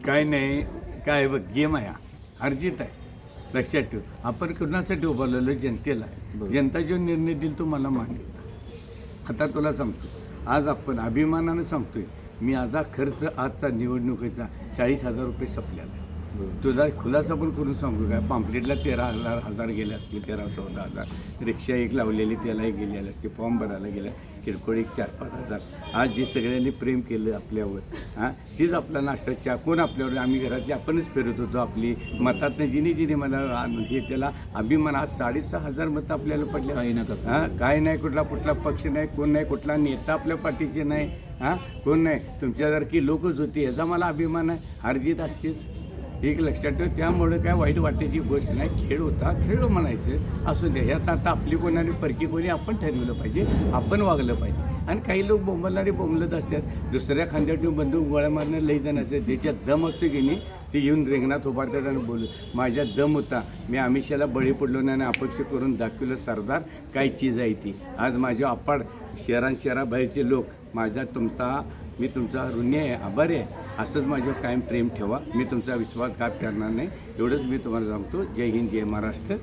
काय नाही, काय बघ गेम आहे हा. अर्जित आहे. लक्षात ठेव, आपण कुणासाठी उभारलेलो जनतेला आहे. जनता जो निर्णय देईल तो मला मान्य. आता तुला सांगतो, आज आपण अभिमानानं सांगतोय, मी माझा खर्च आजचा निवडणुकीचा 40,000 रुपये सपलेला आहे. तुझा खुलासा पण करून सांगू काय, पाम्पलेटला 13,000 गेले असतील, 13-14,000. रिक्षा एक लावलेली त्यालाही गेलेली असते, फॉर्म भरायला गेल्या किरकोळ एक 4-5 हजार. आज जे सगळ्यांनी प्रेम केलं आपल्यावर, हां तीच आपला नाश्ता कोण आपल्यावर, आम्ही घरातली आपणच फिरत होतो आपली मतातनं जिने मला हे त्याला अभिमान. आज 6,500 मतं आपल्याला पडले. काही नका हां काय नाही, कुठला पक्ष नाही, कोण नाही, कुठला नेता आपल्या पाठीशी नाही, हां कोण नाही, तुमच्यासारखी लोकच होती, याचा मला अभिमान आहे. हारजीत असतेच, एक लक्षात ठेव. त्यामुळे काय वाईट वाटायची गोष्ट नाही, खेळ होता, खेळ म्हणायचं असू द्या. ह्यात आता आपली कोणाने परकी कोणी आपण ठरवलं पाहिजे, आपण वागलं पाहिजे. आणि काही लोक बोंबलणारे बोंबलत असतात, दुसऱ्या खांद्यावर ठेवून बंदूक गोळ्या मारणं लई जण असतात. ज्याच्यात दम असतो की नाही ते येऊन रिंगणात उभारतात आणि बोलू. माझ्यात दम होता, मी आमिषाला बळी पडलो नाही आणि अपक्ष करून दाखवलं सरदार काय चीज आहे ती. आज माझ्या अपाड शहराबाहेरचे लोक मी तुमचा ऋणी आहे, आभारी आहे. असंच माझ्यावर कायम प्रेम ठेवा. मी तुमचा विश्वासघात करणार नाही, एवढंच मी तुम्हाला सांगतो. जय हिंद, जय महाराष्ट्र.